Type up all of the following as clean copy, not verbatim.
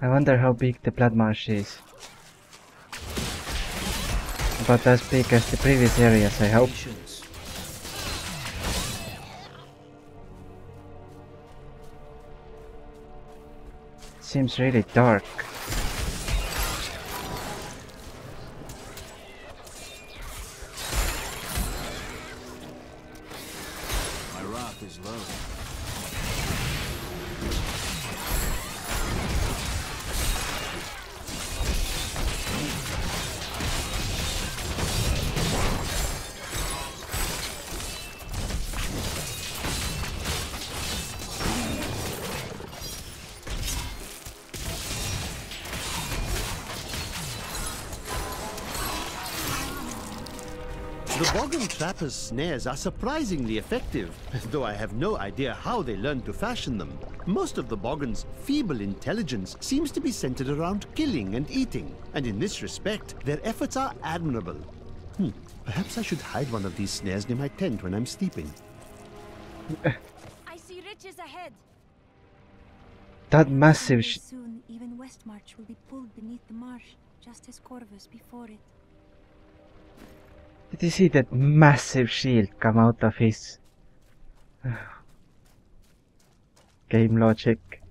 I wonder how big the blood marsh is. About as big as the previous areas, I hope. Seems really dark. My wrath is low. The Boggin Trapper's snares are surprisingly effective, though I have no idea how they learned to fashion them. Most of the Boggin's feeble intelligence seems to be centered around killing and eating, and in this respect, their efforts are admirable. Perhaps I should hide one of these snares near my tent when I'm sleeping. I see riches ahead. That massive Soon, even Westmarch will be pulled beneath the marsh, just as Corvus before it. Did you see that massive shield come out of his game logic?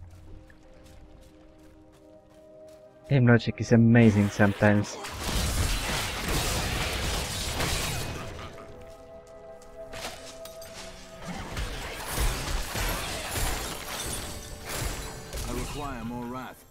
Game logic is amazing sometimes. I require more wrath.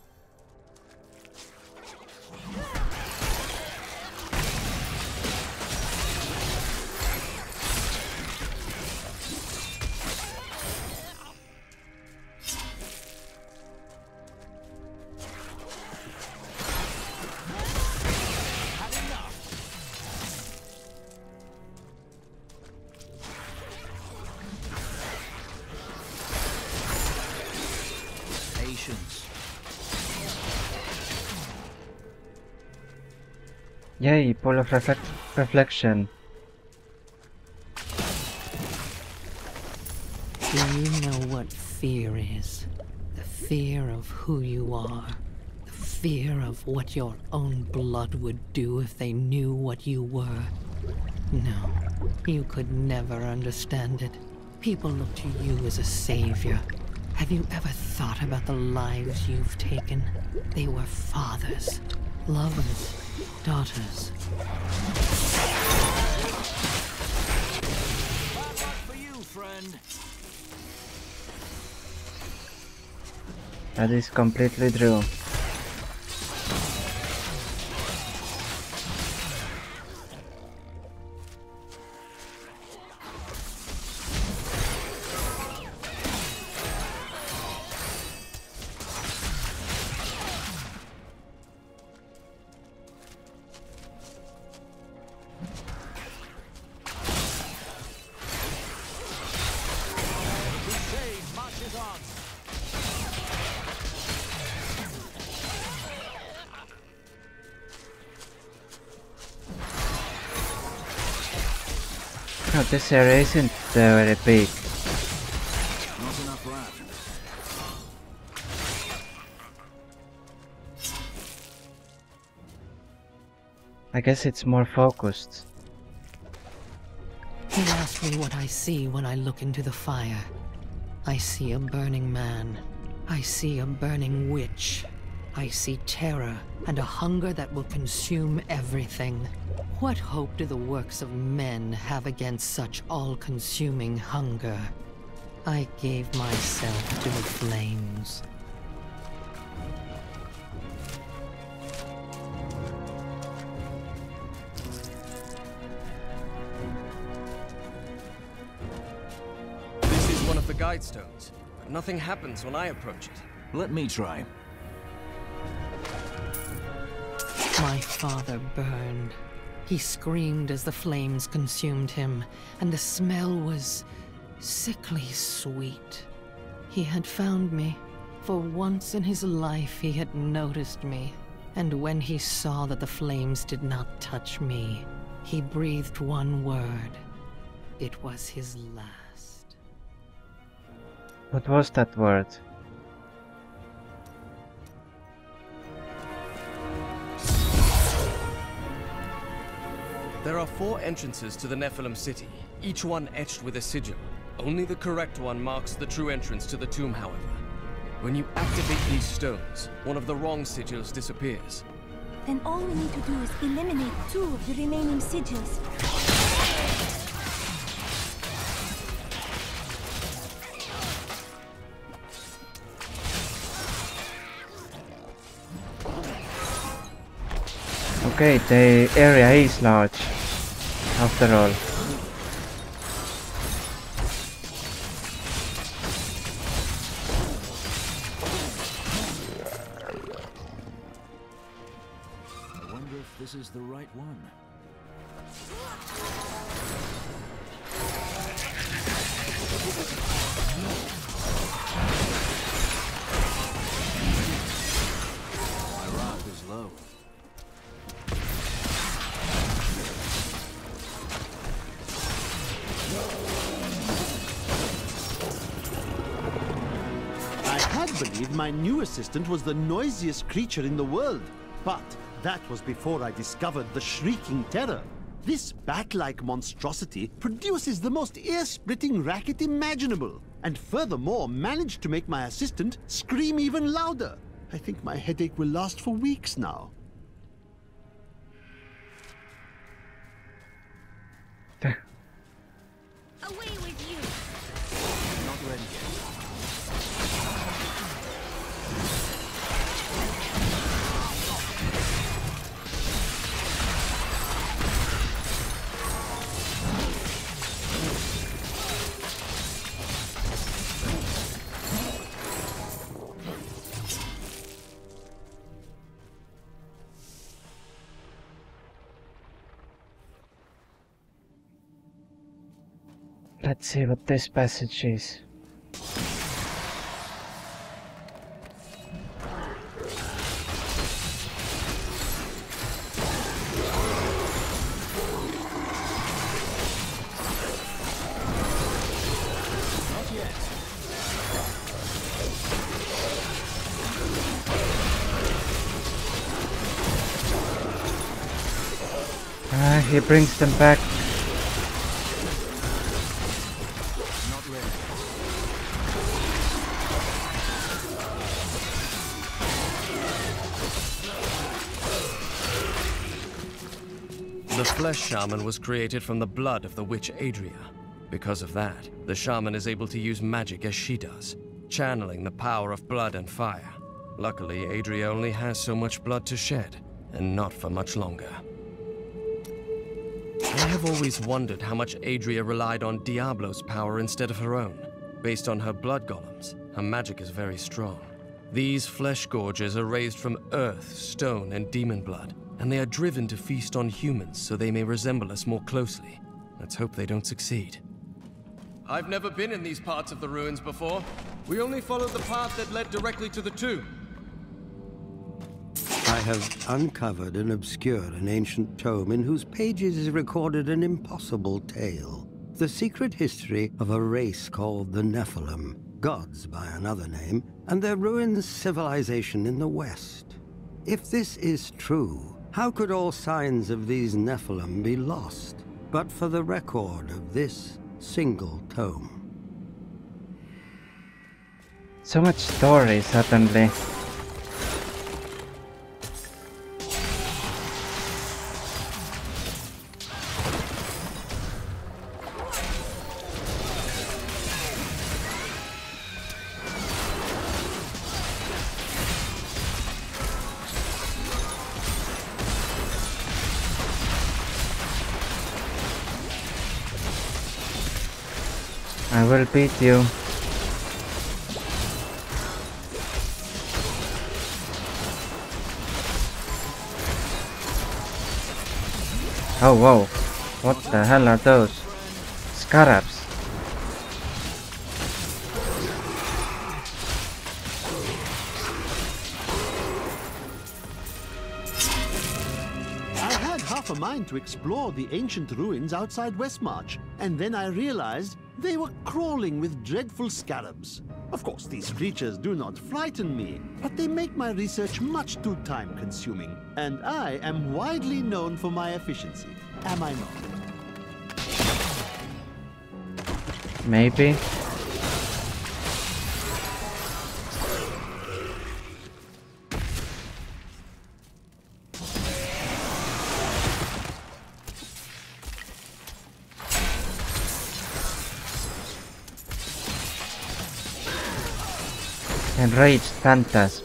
Yay, pool of reflection. Do you know what fear is? The fear of who you are. The fear of what your own blood would do if they knew what you were. No, you could never understand it. People look to you as a savior. Have you ever thought about the lives you've taken? They were fathers, lovers, daughters. Bad luck for you, friend. That is completely true. No, this area isn't very big. Not enough wrath. I guess it's more focused. He asked me what I see when I look into the fire. I see a burning man. I see a burning witch. I see terror and a hunger that will consume everything. What hope do the works of men have against such all-consuming hunger? I gave myself to the flames. This is one of the guide stones, but nothing happens when I approach it. Let me try. My father burned. He screamed as the flames consumed him, and the smell was sickly sweet. He had found me. For once in his life he had noticed me. And when he saw that the flames did not touch me, he breathed one word. It was his last. What was that word? There are 4 entrances to the Nephilim city, each one etched with a sigil. Only the correct one marks the true entrance to the tomb, however. When you activate these stones, one of the wrong sigils disappears. Then all we need to do is eliminate 2 of the remaining sigils. Okay, the area is large, after all. I wonder if this is the right one. My wrath is low. I believed my new assistant was the noisiest creature in the world, but that was before I discovered the Shrieking Terror. This bat-like monstrosity produces the most ear-splitting racket imaginable, and furthermore managed to make my assistant scream even louder. I think my headache will last for weeks now. Away with you! Not ready yet. Let's see what this passage is. He brings them back. The flesh shaman was created from the blood of the witch Adria. Because of that, the shaman is able to use magic as she does, channeling the power of blood and fire. Luckily, Adria only has so much blood to shed, and not for much longer. I have always wondered how much Adria relied on Diablo's power instead of her own. Based on her blood golems, her magic is very strong. These flesh gorges are raised from earth, stone, and demon blood, and they are driven to feast on humans so they may resemble us more closely. Let's hope they don't succeed. I've never been in these parts of the ruins before. We only followed the path that led directly to the tomb. I have uncovered and obscured an ancient tome in whose pages is recorded an impossible tale. The secret history of a race called the Nephilim, gods by another name, and their ruined civilization in the west. If this is true, how could all signs of these Nephilim be lost, but for the record of this single tome? So much story suddenly. I will beat you. Oh, whoa. What the hell are those? Scarabs. I had half a mind to explore the ancient ruins outside Westmarch, and then I realized they were crawling with dreadful scarabs. Of course, these creatures do not frighten me, but they make my research much too time-consuming, and I am widely known for my efficiency. am I not? Maybe. Enraged Phantasm.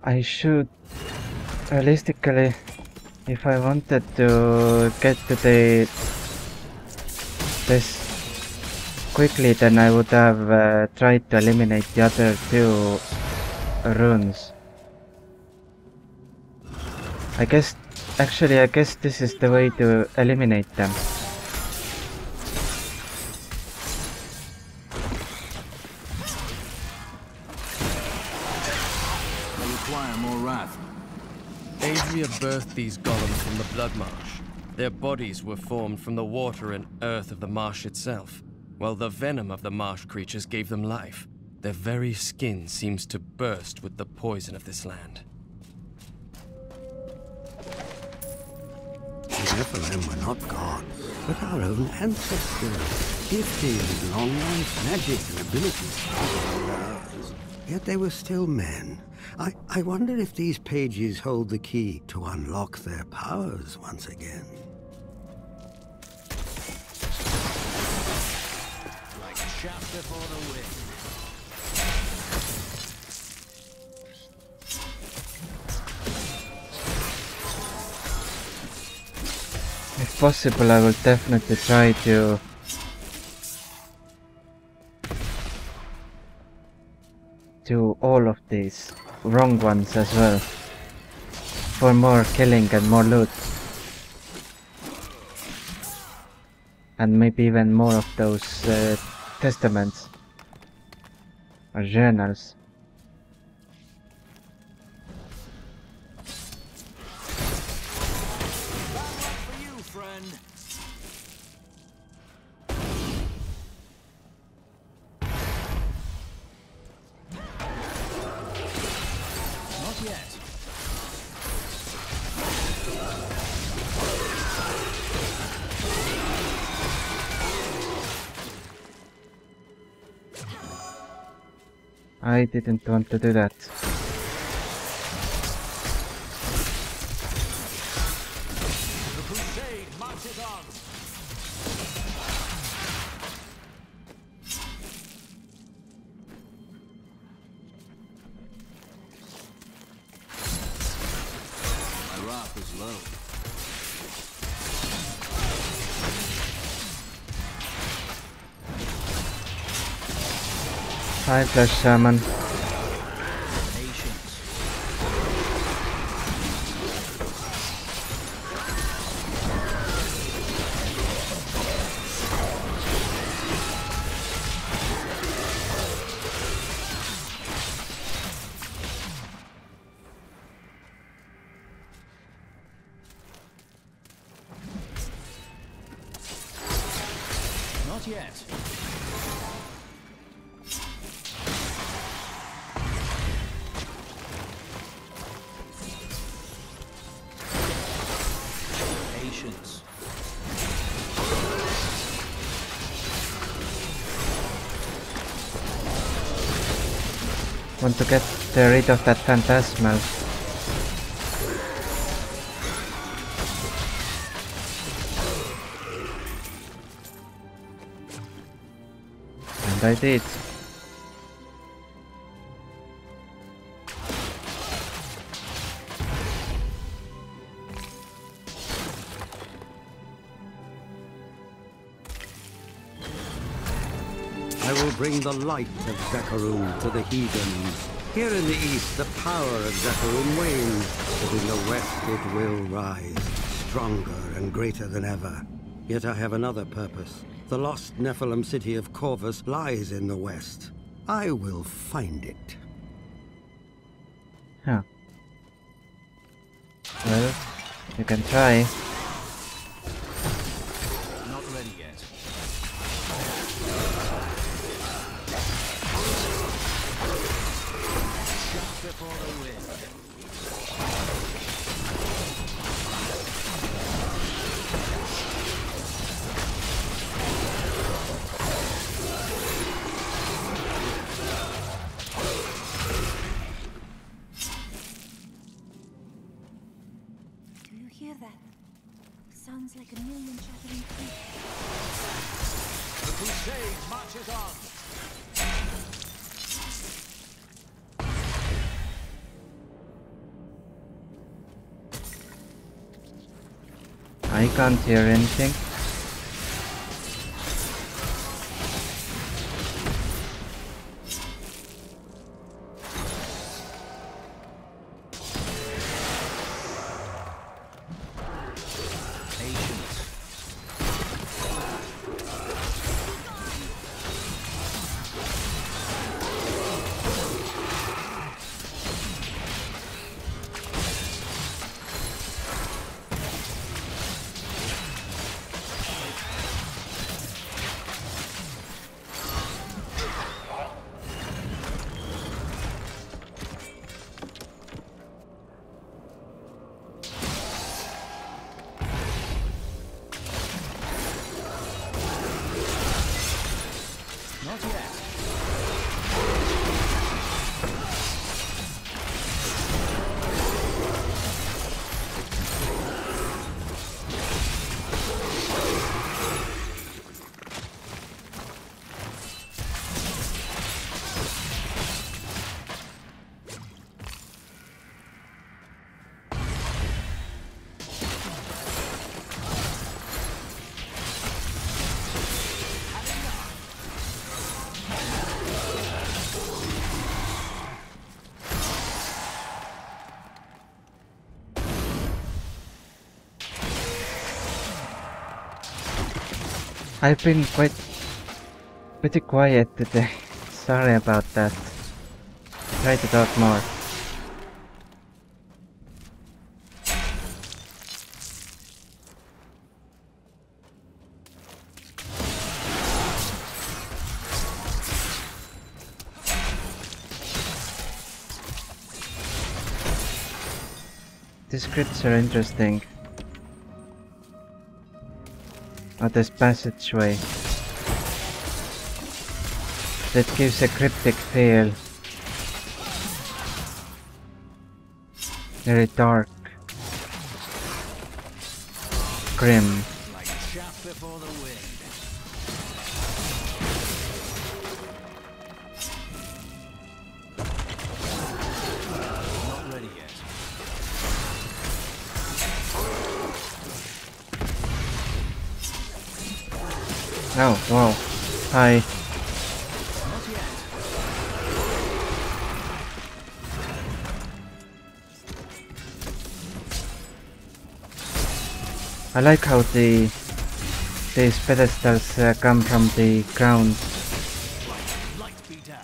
I should, realistically, if I wanted to get to this quickly, then I would have tried to eliminate the other two runes. I guess this is the way to eliminate them. Adria birthed these golems from the blood marsh. Their bodies were formed from the water and earth of the marsh itself, while the venom of the marsh creatures gave them life. Their very skin seems to burst with the poison of this land. The Hetherlum were not gods, but our own ancestors, gifted in long life, magic, and abilities far beyond ours. Yet they were still men. I wonder if these pages hold the key to unlock their powers once again. Like a chapter for the win. If possible, I will definitely try to do all of these wrong ones as well, for more killing and more loot, and maybe even more of those testaments or journals. I didn't want to do that. The crusade marches on. My wrath is low. Hi, Flash Shaman. Not yet. Patience. Want to get rid of that phantasmal. And I did. I will bring the light of Zakarum to the heathens. Here in the east, the power of Zakarum wanes, but in the west it will rise, stronger and greater than ever. Yet I have another purpose. The lost Nephilim city of CORVUS lies in the west. I will find it. Huh. Well, you can try. Not ready yet. Just before the wind. Do you hear that? Sounds like a million shattering feet. The crusade marches on. I can't hear anything. Patience. Not yet. I've been pretty quiet today. Sorry about that. Try to talk more. These scripts are interesting. Oh, this passageway. That gives a cryptic feel. Very dark. Grim. Like chaff before the wind. Not ready yet. Oh, wow. Hi. Not yet. I like how these pedestals come from the ground. Light be damned.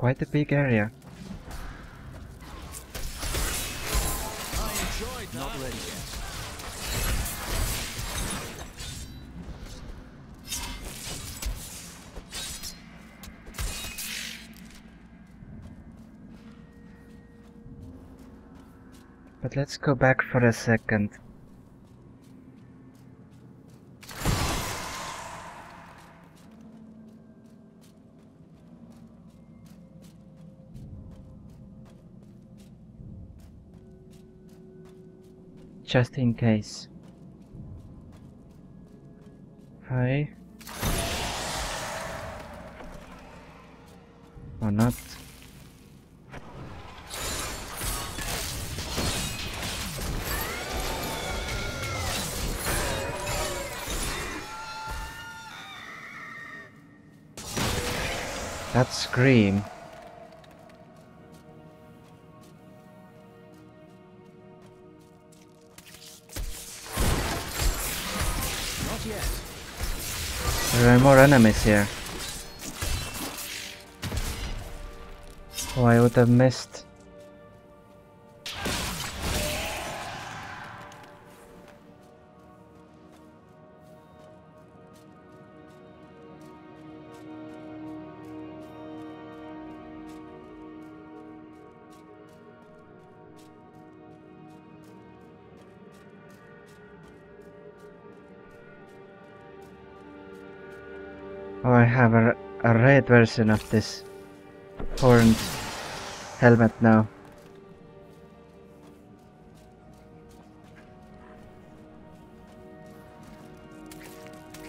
quite a big area. I enjoyed that. Not ready yet. But let's go back for a second. Just in case. Hi. Or not. That scream. Not yet. There are more enemies here. Oh, I would have missed. Oh, I have a red version of this horned helmet now.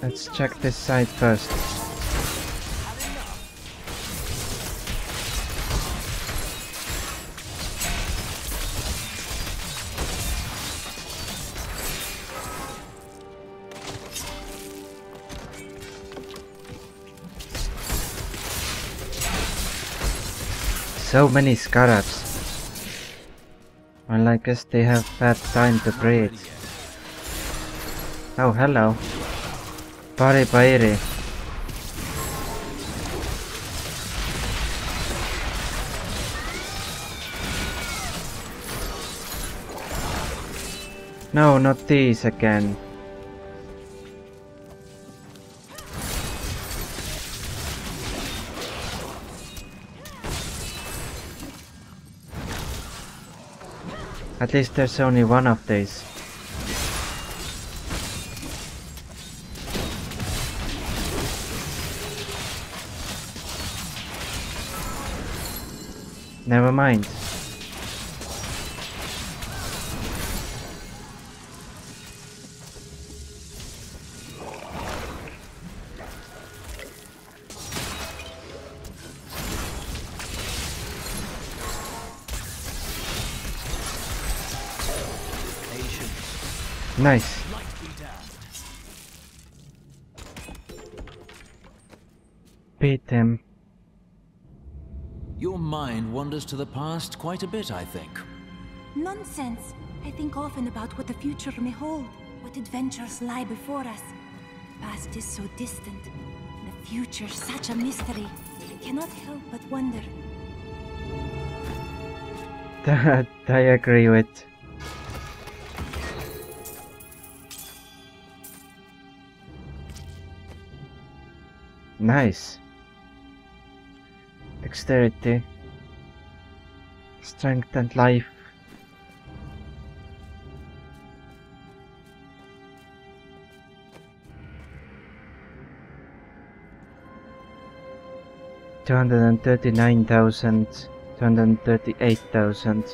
Let's check this side first. So many scarabs. Well, I guess they have bad time to breed. Oh, hello. Pari Pairi. No, not these again. At least there's only one of these. Never mind. Nice. Beat him. Your mind wanders to the past quite a bit, I think. Nonsense. I think often about what the future may hold, what adventures lie before us. The past is so distant, and the future such a mystery. I cannot help but wonder. That I agree with. Nice. Dexterity, strength and life. $239,000, 238,000.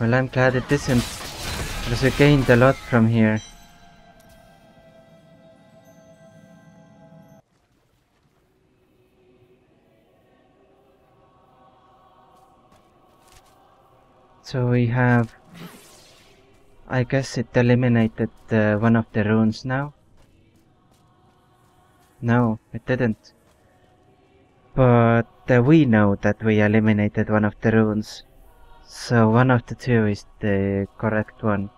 Well, I'm glad it isn't, because we gained a lot from here. So we have... I guess it eliminated one of the runes now? No, it didn't. But we know that we eliminated one of the runes. So one of the two is the correct one.